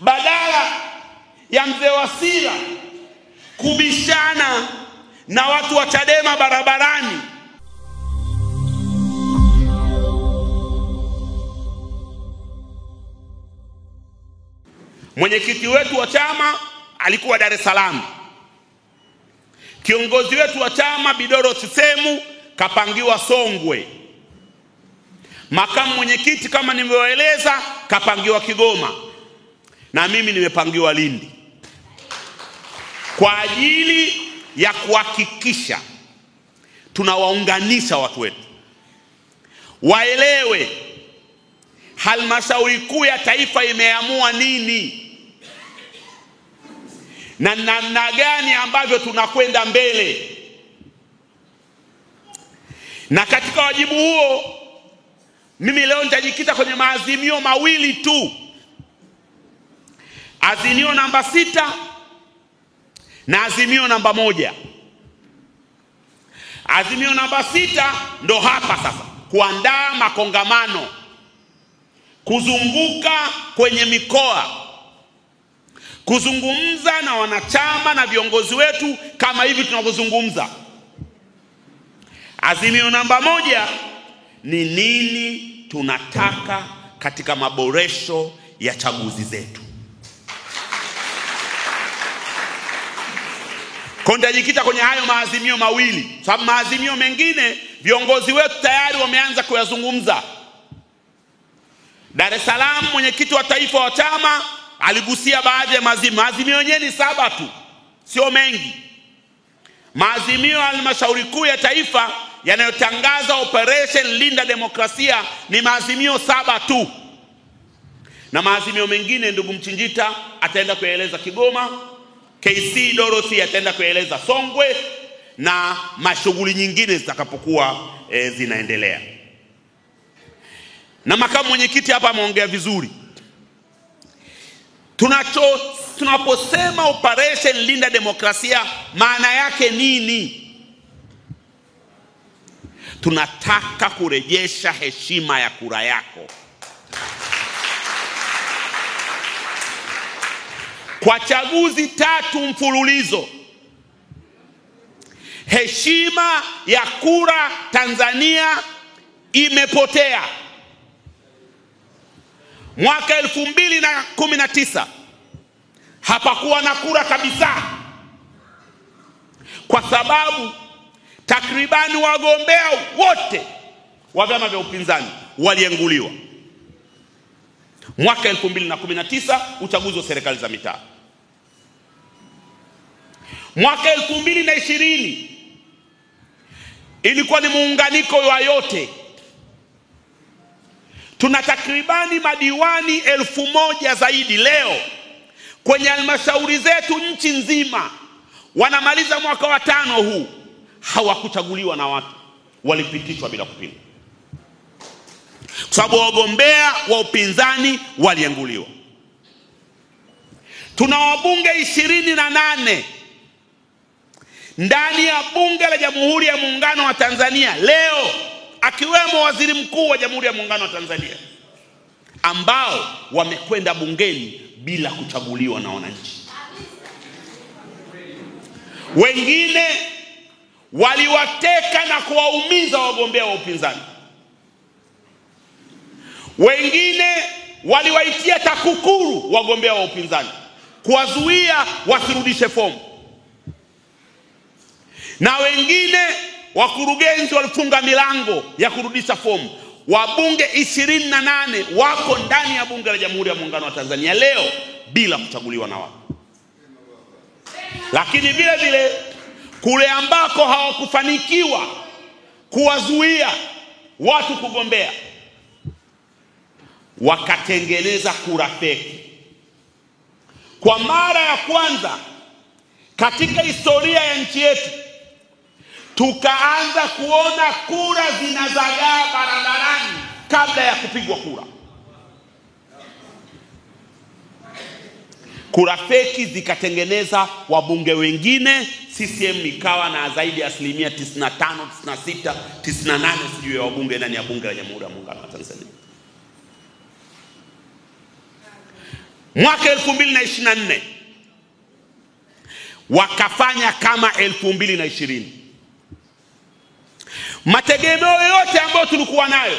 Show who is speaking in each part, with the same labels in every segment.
Speaker 1: Badala ya mzee Wasira kubishana na watu wa Chadema barabarani, mwenyekiti wetu wa chama alikuwa Dar es Salaam. Kiongozi wetu wa chama Bidoro Sisemu kapangiwa Songwe. Makamu mwenyekiti kama nilivyoeleza kapangiwa Kigoma. Na mimi nimepangiwa Lindi. Kwa ajili ya kuhakikisha tunawaunganisha watu wetu. Waelewe halmashauri kuu ya taifa imeamua nini na namna gani ambavyo tunakwenda mbele. Na katika wajibu huo mimi leo nitajikita kwenye maazimio mawili tu. Azimio namba 6 na azimio namba 1. Azimio namba 6 ndo hapa sasa, kuandaa makongamano, kuzunguka kwenye mikoa, kuzungumza na wanachama na viongozi wetu kama hivi tunavyozungumza. Azimio namba 1 ni nini tunataka katika maboresho ya chaguzi zetu. Nitajikita kwenye hayo maazimio mawili, sababu maazimio mengine viongozi wetu tayari wameanza kuyazungumza. Dar es Salaam mwenyekiti wa taifa wa chama aligusia baadhi ya maazimio yenyewe ni 7 tu, sio mengi. Maazimio ya halmashauri kuu ya taifa yanayotangaza Operation Linda Demokrasia ni maazimio 7 tu. Na maazimio mengine ndugu Mchinjita ataenda kueleza Kigoma, KC Dorothy ataenda kueleza Songwe na mashughuli nyingine zitakapokuwa zinaendelea. Na makamu mwenyekiti hapa ameongea vizuri. Tunaposema Operation Linda Demokrasia maana yake nini? Tunataka kurejesha heshima ya kura yako. Kwa chaguzi 3 mfululizo, heshima ya kura Tanzania imepotea. Mwaka 2019 hapakuwa na kura kabisa, kwa sababu takribani wagombea wote wa vyama vya upinzani walienguliwa. Mwaka 2019 uchaguzi wa serikali za mitaa. Mwaka 2020 ilikuwa ni muunganiko wa yote. Tuna takribani madiwani 1000 zaidi leo kwenye halmashauri zetu nchi nzima. Wanamaliza mwaka wa 5 huu, hawakuchaguliwa na watu, walipitishwa bila kupingwa, kwa sababu wagombea wa upinzani walienguliwa. Tuna wabunge 28 ndani ya bunge la Jamhuri ya Muungano wa Tanzania leo, akiwemo waziri mkuu wa Jamhuri ya Muungano wa Tanzania, ambao wamekwenda bungeni bila kuchaguliwa na wananchi. Wengine waliwateka na kuwaumiza wagombea wa upinzani. Wengine waliwaitia TAKUKURU wagombea wa upinzani, kuwazuia wasirudishe fomu. Na wengine wakurugenzi walifunga milango ya kurudisha fomu. Wabunge 28 wako ndani ya bunge la Jamhuri ya Muungano wa Tanzania leo bila kuchaguliwa na watu. Lakini vile vile kule ambako hawakufanikiwa kuwazuia watu kugombea, wakatengeneza kura feki. Kwa mara ya kwanza katika historia ya nchi yetu tukaanza kuona kura zinazagaa barabarani kabla ya kupigwa kura. Kura feki zikatengeneza wabunge wengine, CCM ikawa na zaidi ya 95, 96, 98 sijui ya wabunge ndani ya bunge la Jamhuri ya Muungano wa Tanzania. mwaka 2024 wakafanya kama 2020. Mategemeo yote ambayo tulikuwa nayo,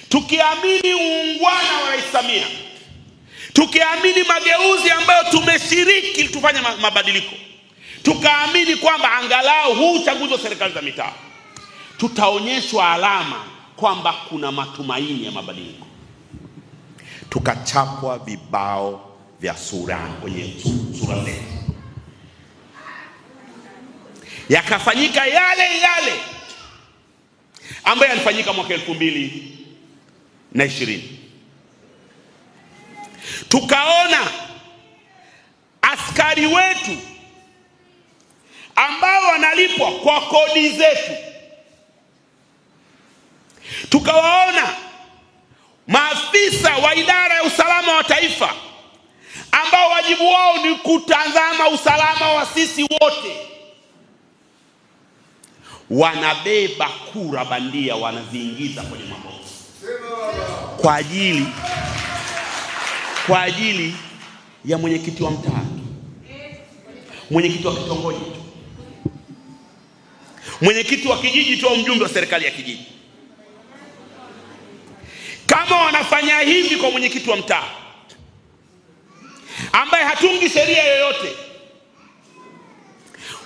Speaker 1: tukiamini uungwana wa Rais Samia, tukiamini mageuzi ambayo tumeshiriki tufanye mabadiliko, tukaamini kwamba angalau huu uchaguzi wa serikali za mitaa tutaonyeshwa alama kwamba kuna matumaini ya mabadiliko, tukachapwa vibao vya sura kwenye sura zetu. Yakafanyika yale yale ambayo yalifanyika mwaka 2020. Tukaona askari wetu ambao wanalipwa kwa kodi zetu, tukawaona maafisa wa idara ya usalama wa taifa ambao wajibu wao ni kutazama usalama wa sisi wote, wanabeba kura bandia wanaziingiza kwenye maboksi kwa ajili ya mwenyekiti wa mtaa, mwenyekiti wa kitongoji, mwenyekiti wa kijiji tu, mjumbe wa serikali ya kijiji. Kama wanafanya hivi kwa mwenyekiti wa mtaa ambaye hatungi sheria yoyote,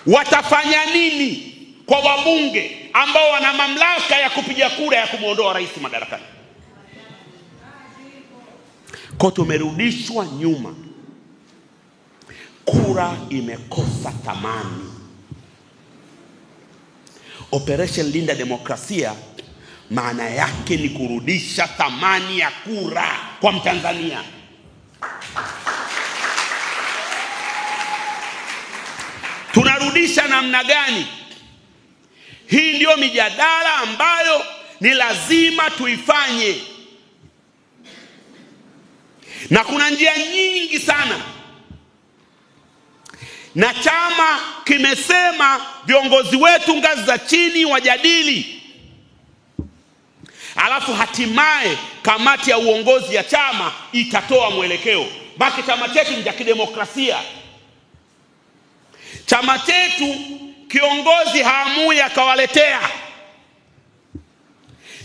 Speaker 1: watafanya nini kwa wabunge ambao wana mamlaka ya kupiga kura ya kumuondoa rais madarakani? Kwa tumerudishwa nyuma, kura imekosa thamani. Operation Linda Demokrasia maana yake ni kurudisha thamani ya kura kwa Mtanzania. Tunarudisha namna gani? Hii ndio mijadala ambayo ni lazima tuifanye, na kuna njia nyingi sana, na chama kimesema viongozi wetu ngazi za chini wajadili, alafu hatimaye kamati ya uongozi ya chama itatoa mwelekeo. Baki chama chetu ni cha kidemokrasia. Chama chetu kiongozi haamui akawaletea.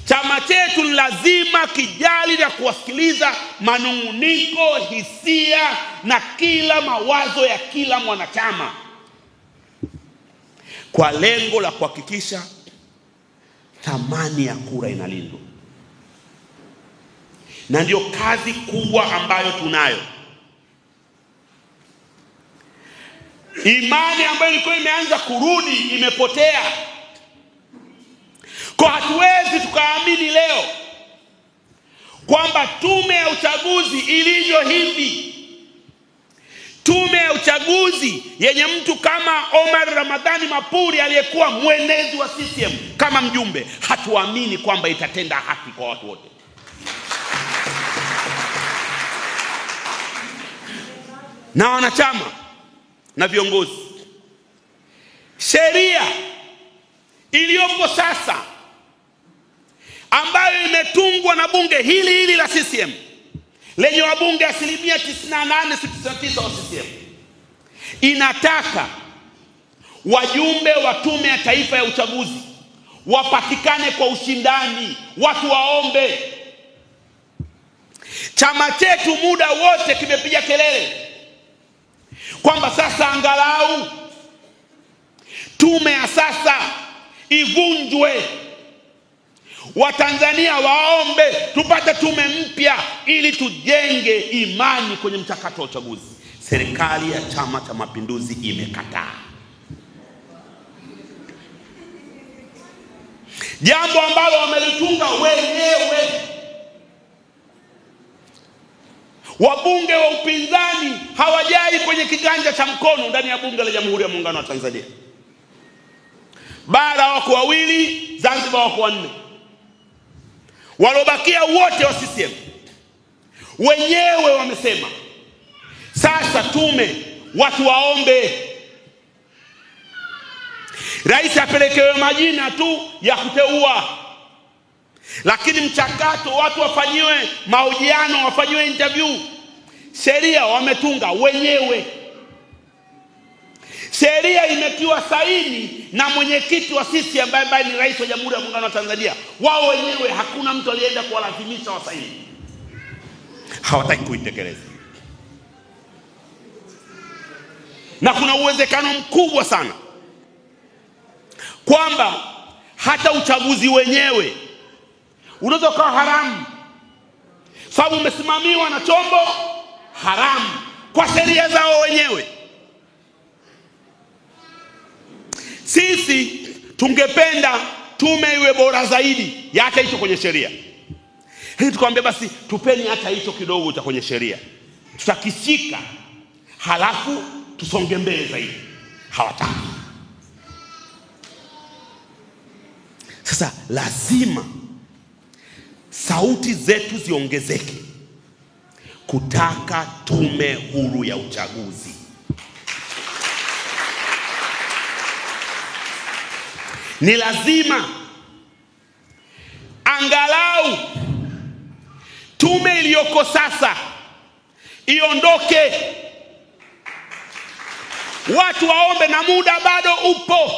Speaker 1: Chama chetu lazima kijali na kuwasikiliza manunguniko, hisia na kila mawazo ya kila mwanachama, kwa lengo la kuhakikisha thamani ya kura inalindwa. Na ndio kazi kubwa ambayo tunayo. Imani ambayo ilikuwa imeanza kurudi imepotea. Kwa hatuwezi tukaamini leo kwamba tume ya uchaguzi ilivyo hivi, tume ya uchaguzi yenye mtu kama Omar Ramadhani Mapuri aliyekuwa mwenezi wa CCM kama mjumbe, hatuamini kwamba itatenda haki kwa watu wote. Na wanachama na viongozi, sheria iliyopo sasa ambayo imetungwa na bunge hili la CCM lenye wabunge 98.99 wa CCM inataka wajumbe wa Tume ya Taifa ya Uchaguzi wapatikane kwa ushindani, watu waombe. Chama chetu muda wote kimepiga kelele kwamba sasa angalau tume ya sasa ivunjwe, Watanzania waombe tupate tume mpya ili tujenge imani kwenye mchakato wa uchaguzi. Serikali ya Chama cha Mapinduzi imekataa, jambo ambalo wamelitunga wenyewe. Wabunge wa upinzani hawajai kwenye kiganja cha mkono ndani ya bunge la Jamhuri ya Muungano wa Tanzania. Bara wako wawili, Zanzibar wako wanne. Walobakia wote wa CCM wenyewe wamesema sasa tume watu waombe, rais apelekewe majina tu ya kuteua, lakini mchakato watu wafanyiwe mahojiano, wafanyiwe interview, sheria wametunga wenyewe. Sheria imetiwa saini na mwenyekiti wa sisi ambaye ni rais wa Jamhuri ya Muungano wa Tanzania. Wao wenyewe, hakuna mtu alienda kuwalazimisha wasaini. Hawataki kuitekeleza. Na kuna uwezekano mkubwa sana kwamba hata uchaguzi wenyewe unaweza kuwa haramu, sababu umesimamiwa na chombo haramu kwa sheria zao wenyewe. Sisi tungependa tume iwe bora zaidi ya hata hicho kwenye sheria. Hii tukamwambia basi tupeni hata hicho kidogo cha kwenye sheria, tutakishika halafu tusonge mbele zaidi. Hawataki. Sasa lazima sauti zetu ziongezeke kutaka tume huru ya uchaguzi. Ni lazima angalau tume iliyoko sasa iondoke, watu waombe, na muda bado upo.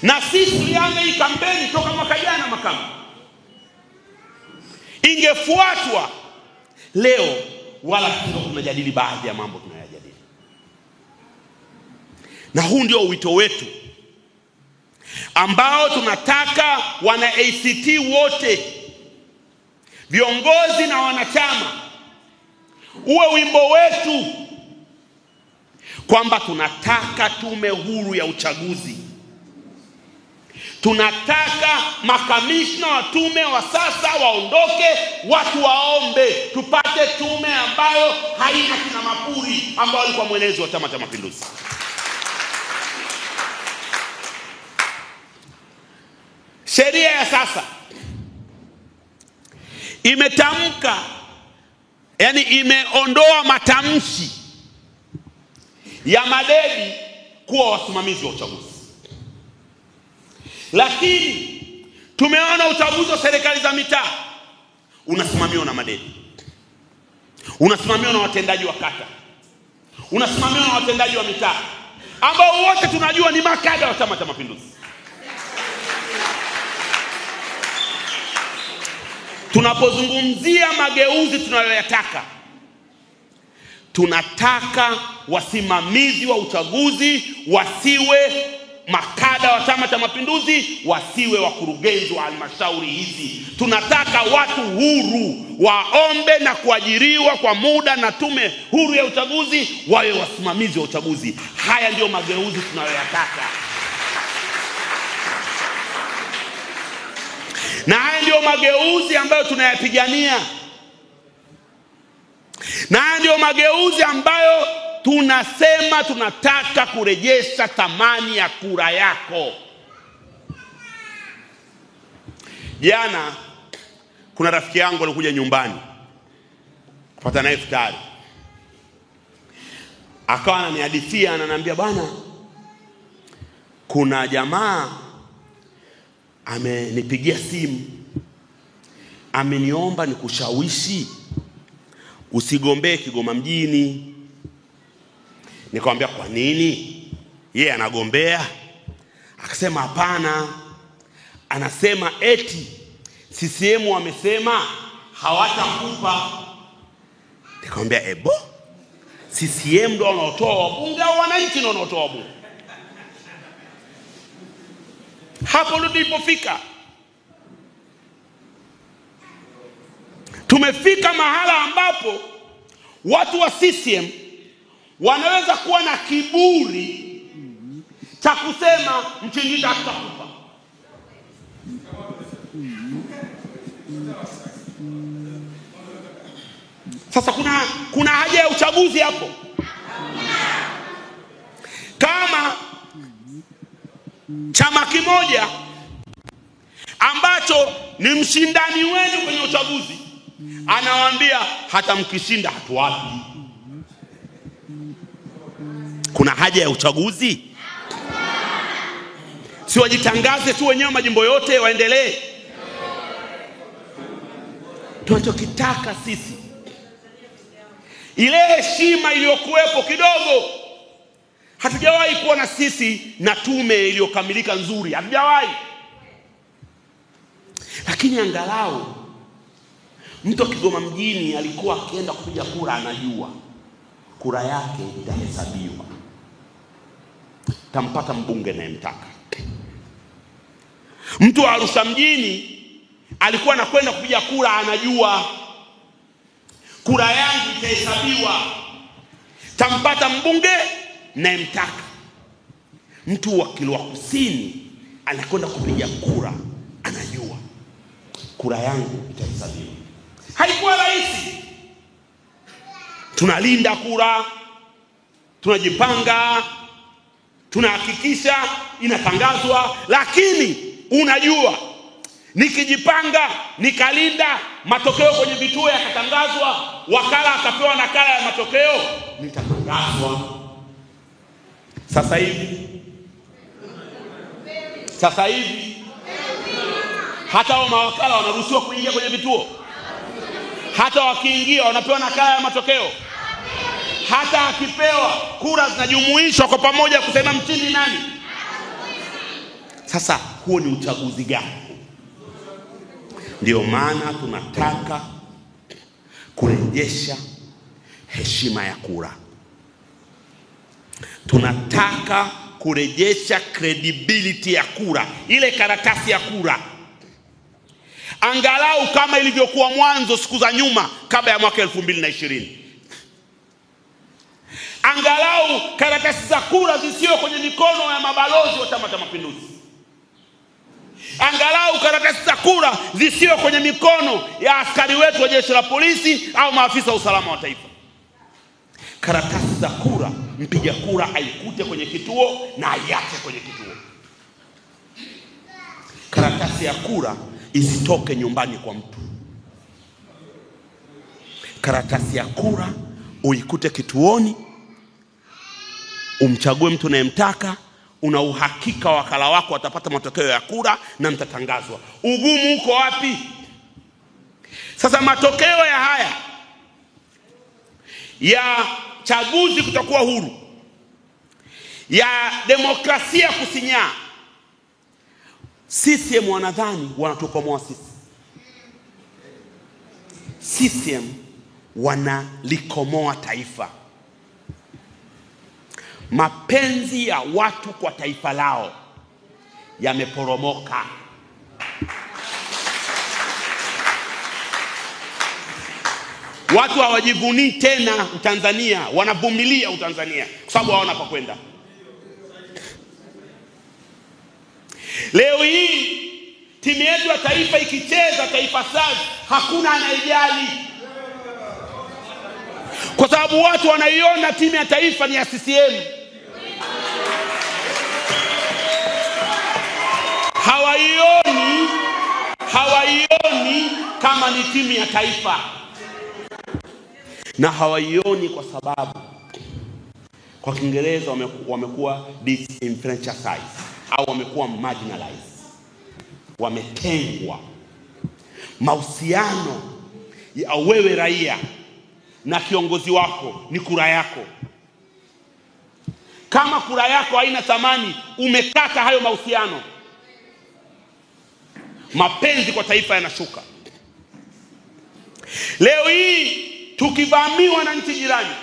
Speaker 1: Na sisi tulianza hii kampeni toka mwaka jana makamu. Ingefuatwa leo, wala tunajadili baadhi ya mambo tunayajadili. Na huu ndio wito wetu ambao tunataka wana ACT wote, viongozi na wanachama, uwe wimbo wetu kwamba tunataka tume huru ya uchaguzi. Tunataka makamishna wa tume wa sasa waondoke, watu waombe, tupate tume ambayo haina kina Mapuri ambao alikuwa mwenezi wa Chama cha Mapinduzi. Sheria ya sasa imetamka, yani imeondoa matamshi ya madeni kuwa wasimamizi wa uchaguzi. Lakini tumeona uchaguzi wa serikali za mitaa unasimamiwa na madeni, unasimamiwa na watendaji wa kata, unasimamiwa na watendaji wa mitaa ambao wote tunajua ni makada wa Chama cha Mapinduzi. Tunapozungumzia mageuzi tunayoyataka, tunataka wasimamizi wa uchaguzi wasiwe makada wa Chama cha Mapinduzi, wasiwe wakurugenzi wa halmashauri hizi. Tunataka watu huru waombe na kuajiriwa kwa muda na tume huru ya uchaguzi wawe wasimamizi wa uchaguzi. Haya ndio mageuzi tunayoyataka. Na haya ndio mageuzi ambayo tunayapigania. Na haya ndio mageuzi ambayo tunasema tunataka kurejesha thamani ya kura yako. Jana kuna rafiki yangu alikuja nyumbani kupata naye iftari. Akawa ananihadithia, ananiambia, bwana, kuna jamaa amenipigia simu, ameniomba nikushawishi usigombee Kigoma mjini. Nikamwambia kwa nini? Yeye anagombea? Akasema hapana, anasema eti CCM wamesema hawatakupa. Nikamwambia ebo, CCM ndio wanaotoa wabunge au wananchi ndio wanaotoa wabunge? Hapo ndio tulipofika. Tumefika mahala ambapo watu wa CCM wanaweza kuwa na kiburi cha kusema Mchinjita tutakupa. Sasa kuna haja ya uchaguzi hapo. Kama chama kimoja ambacho ni mshindani wenu kwenye uchaguzi anawaambia hata mkishinda hatuwapi, kuna haja ya uchaguzi? Si wajitangaze tu wenyewe majimbo yote waendelee? tunachokitaka sisi, ile heshima iliyokuwepo kidogo. Hatujawahi kuwa na sisi na tume iliyokamilika nzuri, hatujawahi. Lakini angalau mtu wa Kigoma mjini alikuwa akienda kupiga kura, anajua kura yake itahesabiwa, tampata mbunge anayemtaka. Mtu wa Arusha mjini alikuwa anakwenda kupiga kura, anajua kura yangu itahesabiwa, tampata mbunge anayemtaka. Mtu wa Kilwa Kusini anakwenda kupiga kura, anajua kura yangu itahesabiwa. Haikuwa rahisi. Tunalinda kura, tunajipanga, tunahakikisha inatangazwa, lakini unajua nikijipanga, nikalinda, matokeo kwenye vituo yakatangazwa, wakala akapewa nakala ya matokeo, nitatangazwa. Sasa hivi hata wa mawakala wanaruhusiwa kuingia kwenye vituo. Hata wakiingia wanapewa nakala ya matokeo. Hata akipewa, kura zinajumuishwa kwa pamoja kusema mshindi nani. Sasa huo ni uchaguzi gani? Ndio maana tunataka kurejesha heshima ya kura. Tunataka kurejesha credibility ya kura, ile karatasi ya kura. Angalau kama ilivyokuwa mwanzo siku za nyuma kabla ya mwaka 2020. Angalau karatasi za kura zisiwe kwenye mikono ya mabalozi wa Chama cha Mapinduzi. Angalau karatasi za kura zisiwe kwenye mikono ya askari wetu wa jeshi la polisi au maafisa wa usalama wa taifa. Karatasi za kura, mpiga kura aikute kwenye kituo na aiache kwenye kituo. Karatasi ya kura isitoke nyumbani kwa mtu. Karatasi ya kura uikute kituoni, umchague mtu unayemtaka, una uhakika wakala wako watapata matokeo ya kura na mtatangazwa. Ugumu uko wapi? Sasa matokeo ya haya ya chaguzi kutakuwa huru, ya demokrasia kusinyaa, CCM wanadhani wanatukomoa sisi. CCM wanalikomoa taifa. Mapenzi ya watu kwa taifa lao yameporomoka. Watu hawajivunii tena Tanzania, wanavumilia Utanzania kwa sababu hawana pa kwenda. Leo hii timu yetu ya taifa ikicheza Taifa Stars, hakuna anayejali, kwa sababu watu wanaiona timu ya taifa ni ya CCM. Hawaioni kama ni timu ya taifa, na hawaioni kwa sababu kwa Kiingereza wamekuwa disenfranchised au wamekuwa marginalized, wametengwa. Mahusiano ya wewe raia na kiongozi wako ni kura yako. Kama kura yako haina thamani, umekata hayo mahusiano. Mapenzi kwa taifa yanashuka. Leo hii tukivamiwa na nchi jirani,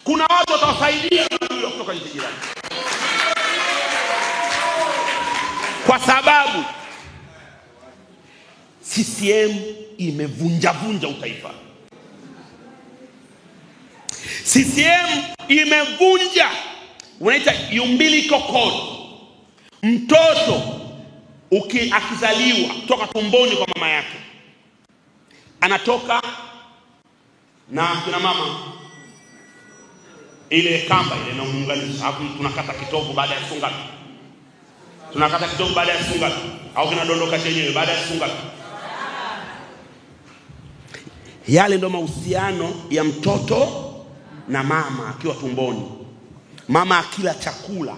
Speaker 1: kuna watu watawasaidia kutoka nchi jirani, kwa sababu CCM imevunja utaifa. CCM imevunja, unaita umbilical cord. Mtoto akizaliwa toka tumboni kwa mama yake, anatoka na kina mama ile kamba ile na muunganisha, hapo tunakata kitovu baada ya sunga. Tunakata kitovu baada ya sunga au kinadondoka chenyewe baada ya sunga. Yale ndo mahusiano ya mtoto na mama akiwa tumboni. Mama akila chakula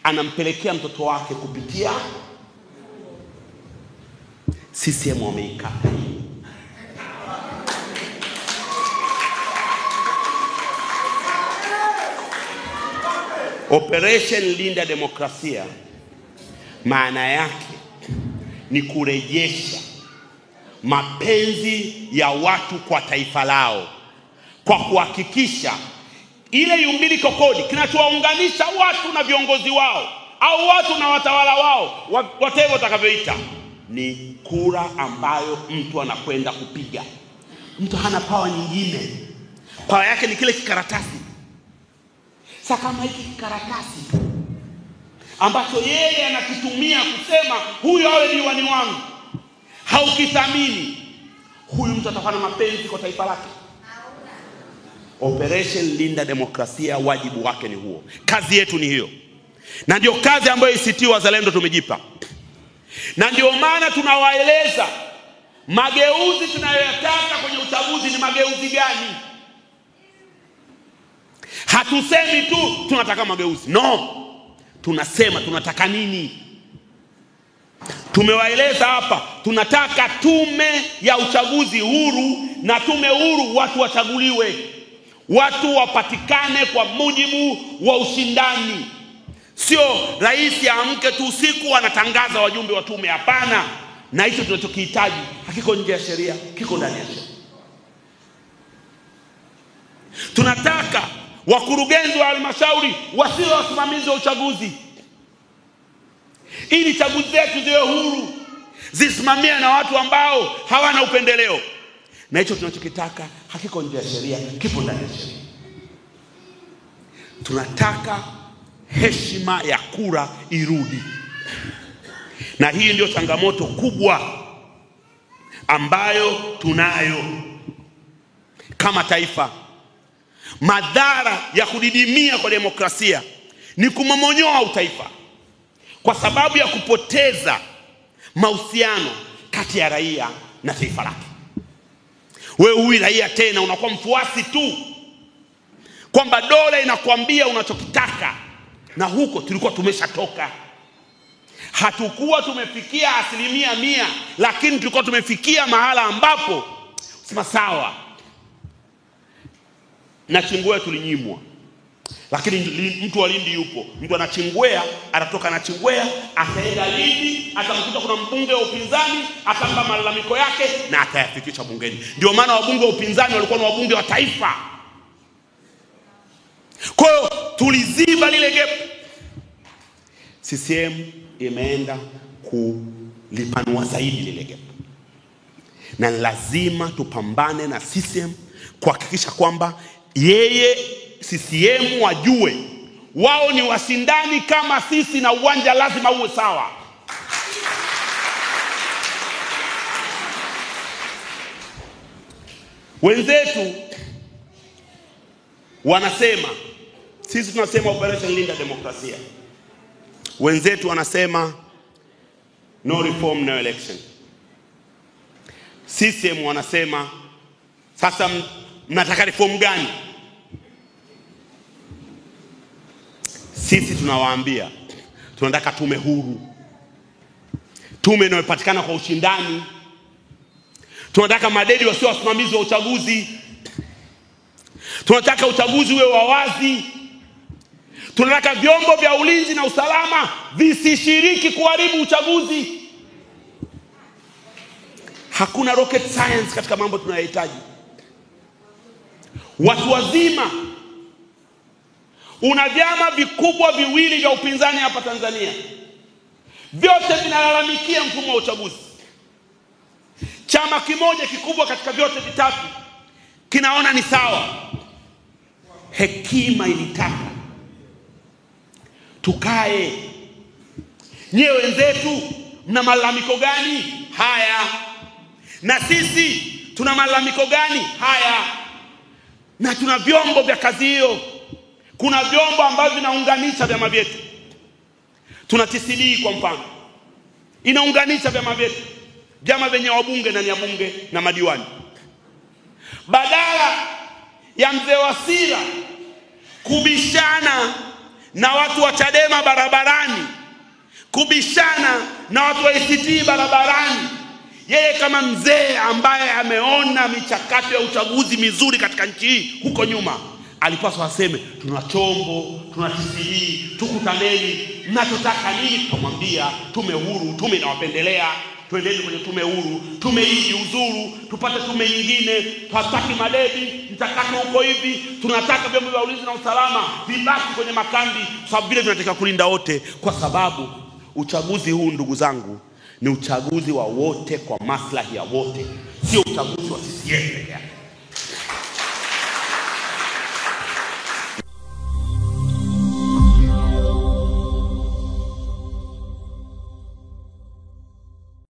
Speaker 1: anampelekea mtoto wake kupitia. CCM wameikata. Operation Linda Demokrasia maana yake ni kurejesha mapenzi ya watu kwa taifa lao, kwa kuhakikisha ile umbilical code kinachowaunganisha watu na viongozi wao au watu na watawala wao, whatever watakavyoita, ni kura ambayo mtu anakwenda kupiga. Mtu hana power nyingine, power yake ni kile kikaratasi. Sasa kama hiki kikaratasi ambacho yeye anakitumia kusema huyu awe diwani wangu, haukithamini, huyu mtu atafanya mapenzi kwa taifa lake? Operation Linda Demokrasia, wajibu wake ni huo, kazi yetu ni hiyo, na ndio kazi ambayo ACT Wazalendo tumejipa. Na ndio maana tunawaeleza mageuzi tunayoyataka kwenye uchaguzi ni mageuzi gani. Hatusemi tu tunataka mageuzi, no, tunasema tunataka nini. Tumewaeleza hapa, tunataka tume ya uchaguzi huru, na tume huru watu wachaguliwe, watu wapatikane kwa mujibu wa ushindani. Sio rais amke tu usiku anatangaza wajumbe wa tume, hapana. Na hicho tunachokihitaji hakiko nje ya sheria, kiko ndani ya sheria. Tunataka wakurugenzi wa halmashauri wasiwe wasimamizi wa uchaguzi, ili chaguzi zetu ziwe huru, zisimamie na watu ambao hawana upendeleo. Na hicho tunachokitaka hakiko nje ya sheria, kipo ndani ya sheria. Tunataka heshima ya kura irudi, na hii ndio changamoto kubwa ambayo tunayo kama taifa. Madhara ya kudidimia kwa demokrasia ni kumomonyoa utaifa, kwa sababu ya kupoteza mahusiano kati ya raia na taifa lake. Wewe huyu raia tena unakuwa mfuasi tu, kwamba dola inakwambia unachokitaka, na huko tulikuwa tumeshatoka. Hatukuwa tumefikia 100%, lakini tulikuwa tumefikia mahala ambapo sema sawa, na Chingwea tulinyimwa, lakini mtu wa Lindi yupo. Mtu anachingwea, atatoka na Chingwea, ataenda Lindi, atamkuta kuna mbunge wa upinzani, atampa malalamiko yake na atayafikisha bungeni. Ndio maana wabunge wa upinzani walikuwa ni wabunge wa taifa. Kwa hiyo tuliziba lile gap. CCM imeenda kulipanua zaidi lile gap, na lazima tupambane na CCM kuhakikisha kwamba yeye CCM wajue wao ni washindani kama sisi, na uwanja lazima uwe sawa. Wenzetu wanasema, sisi tunasema Operation Linda Demokrasia. Wenzetu wanasema no reform no election. CCM wanasema sasa mnataka reform gani? Sisi tunawaambia tunataka tume huru, tume inayopatikana kwa ushindani. Tunataka madedi wasio wasimamizi wa uchaguzi. Tunataka uchaguzi uwe wa wazi. Tunataka vyombo vya ulinzi na usalama visishiriki kuharibu uchaguzi. Hakuna rocket science katika mambo tunayohitaji. Watu wazima. Una vyama vikubwa viwili vya upinzani hapa Tanzania, vyote vinalalamikia mfumo wa uchaguzi. Chama kimoja kikubwa katika vyote vitatu kinaona ni sawa. Hekima ilitaka tukae, nyewe wenzetu mna malalamiko gani? Haya. Na sisi tuna malalamiko gani? Haya. Na tuna vyombo vya kazi hiyo. Kuna vyombo ambavyo vinaunganisha vyama vyetu. Tuna TCD kwa mfano, inaunganisha vyama vyetu, vyama vyenye wabunge ndani ya bunge na madiwani. Badala ya mzee Wasira kubishana na watu wa Chadema barabarani, kubishana na watu wa ACT barabarani, Yeye kama mzee ambaye ameona michakato ya uchaguzi mizuri katika nchi hii huko nyuma, alipaswa aseme tuna chombo, tuna TCE, tukutaneni, mnachotaka nini? Tutamwambia tume huru, tume inawapendelea, twendeni kwenye tume huru, tume hii uzuru, tupate tume nyingine, hataki madeni, mchakato uko hivi, tunataka vyombo vya ulinzi na usalama vibaki kwenye makambi, sababu vile tunataka kulinda wote, kwa sababu uchaguzi huu ndugu zangu ni uchaguzi wa wote kwa maslahi ya wote, sio uchaguzi wa CCM pekee.